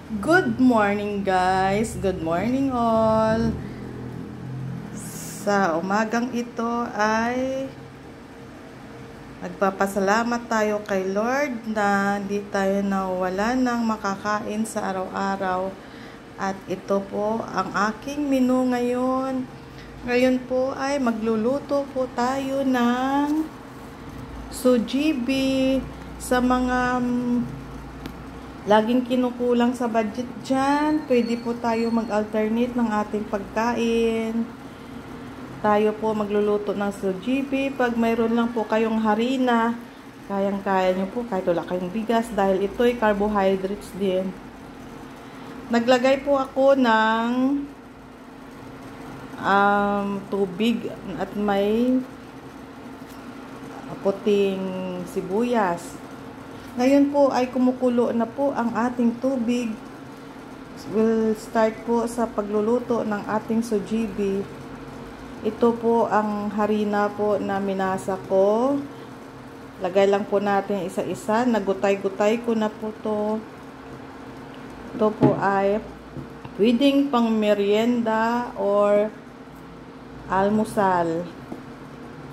Good morning guys! Good morning all! Sa umagang ito ay nagpapasalamat tayo kay Lord na hindi tayo nawala ng makakain sa araw-araw. At ito po ang aking menu ngayon. Ngayon po ay magluluto po tayo ng sujibi sa mga laging kinukulang sa budget dyan. Pwede po tayo mag-alternate ng ating pagkain. Tayo po magluluto ng sujibi. Pag mayroon lang po kayong harina, kayang-kaya nyo po kahit wala kayong bigas dahil ito'y carbohydrates din. Naglagay po ako ng tubig at may puting sibuyas. Ngayon po ay kumukulo na po ang ating tubig. We'll start po sa pagluluto ng ating sujibi. Ito po ang harina po na minasa ko. Lagay lang po natin isa-isa. Nagutay-gutay ko na po to. Ito po ay pwedeng pang merienda or almusal.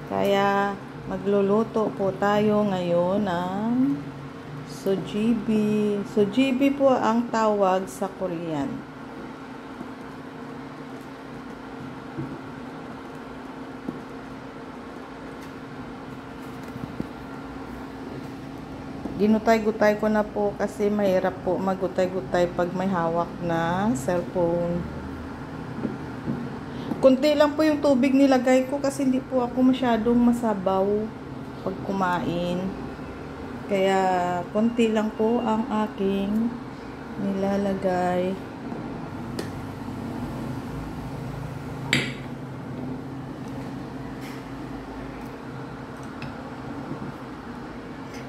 Kaya magluluto po tayo ngayon ng sujibi. Sujibi po ang tawag sa Korean. Ginutay-gutay ko na po kasi mahirap po magutay-gutay pag may hawak na cellphone. Kunti lang po yung tubig nilagay ko kasi hindi po ako masyadong masabaw pag kumain. Kaya konti lang po ang aking nilalagay.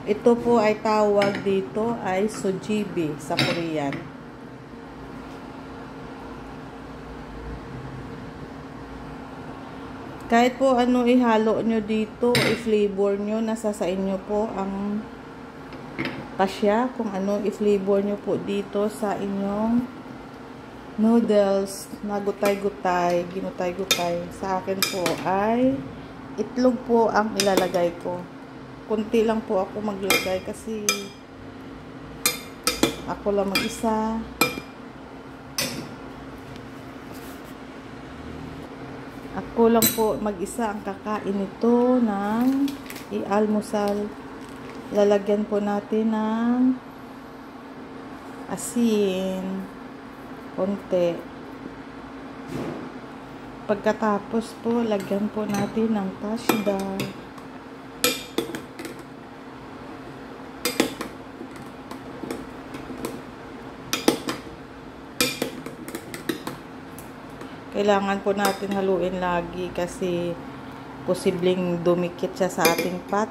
Ito po ay tawag dito ay sujibi sa Korean. Kahit po ano ihalo nyo dito, i-flavor nyo, nasa sa inyo po ang pasya kung ano i-flavor nyo po dito sa inyong noodles na gutay-gutay, ginutay-gutay. Sa akin po ay itlog po ang ilalagay ko. Kunti lang po ako maglagay kasi ako lang mag-isa. Ako lang po mag-isa ang kakain nito ng i-almusal. Lalagyan po natin ng asin. Konti. Pagkatapos po, lagyan po natin ng tasda. Kailangan po natin haluin lagi kasi posibleng dumikit siya sa ating pot.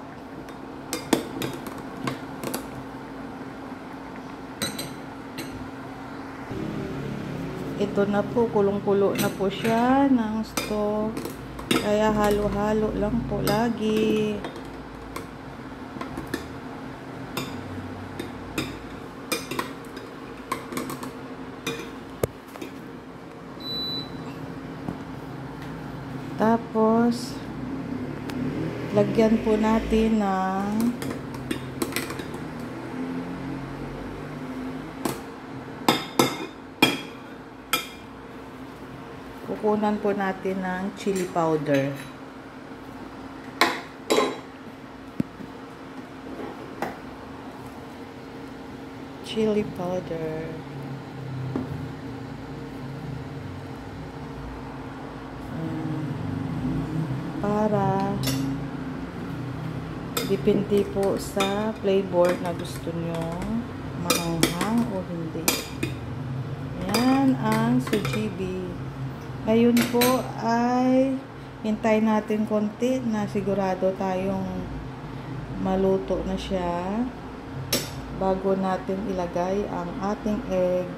Ito na po, kulong-kulo na po siya ng stove. Kaya halo-halo lang po lagi. Tapos, lagyan po natin ng kukunan po natin ng chili powder. Chili powder. Para depende po sa flavor na gusto nyo, maanghang o hindi. Yan ang sujibi. Ngayon po ay hintay natin konti na sigurado tayong maluto na siya bago natin ilagay ang ating egg.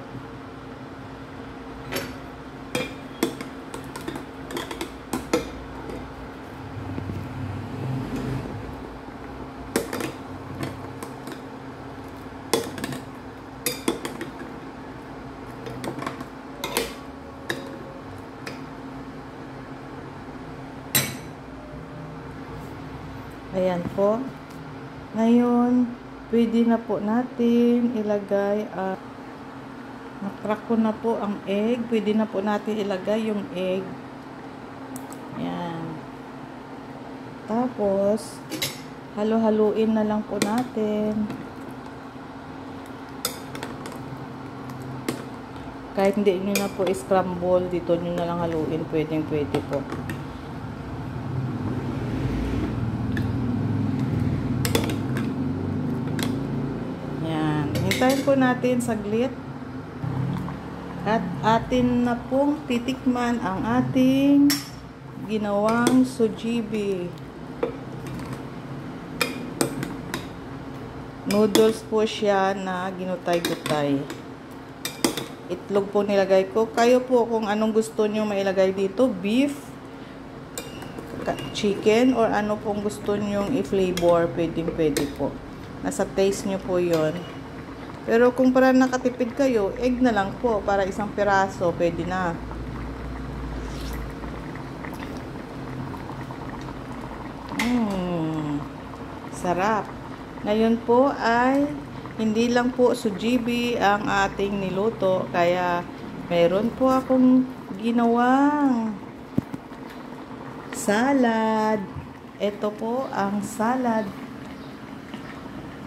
Ayan po. Ngayon, pwede na po natin ilagay na-crack ko na po ang egg. Pwede na po natin ilagay yung egg. Ayan. Tapos, halo-haluin na lang po natin. Kahit hindi nyo na po scramble, dito nyo na lang haluin. Pwede po. Ayan. Hintayin po natin saglit. At atin na pong titikman ang ating ginawang sujibi. Noodles po siya na ginutay-gutay. Itlog po nilagay ko. Kayo po kung anong gusto nyo mailagay dito. Beef, chicken, or ano pong gusto nyo i-flavor. Pwede po. Nasa taste nyo po yon. Pero kung para nakatipid kayo, egg na lang po. Para isang piraso. Pwede na. Sarap. Ngayon po ay hindi lang po sujibi ang ating niluto, kaya meron po akong ginawang salad. Ito po ang salad.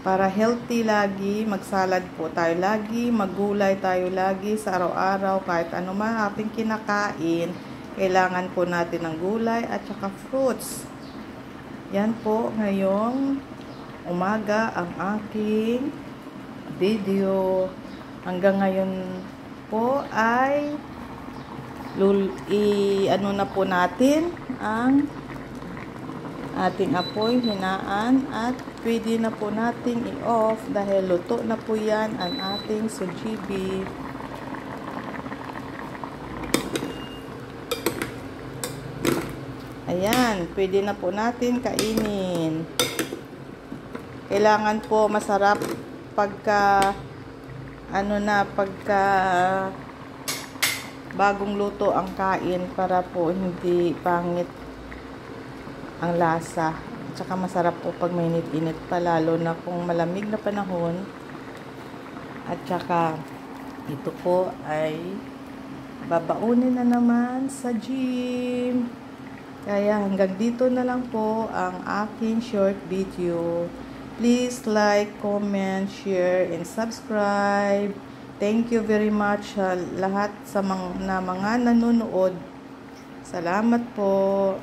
Para healthy lagi, magsalad po tayo lagi, maggulay tayo lagi sa araw-araw, kahit ano man ating kinakain, kailangan po natin ng gulay at saka fruits. Yan po ngayong umaga ang aking video. Hanggang ngayon po ay ano na po natin ang ating apoy, hinaan, at pwede na po nating i-off dahil luto na po yan ang ating sujibi. Ayan, pwede na po natin kainin. Kailangan po masarap pagka bagong luto ang kain para po hindi pangit ang lasa. At saka masarap po pag mainit-init pa, lalo na kung malamig na panahon. At saka ito po ay babaunin na naman sa gym. Kaya hanggang dito na lang po ang aking short video. Please like, comment, share, and subscribe. Thank you very much sa lahat sa mga nanonood. Salamat po.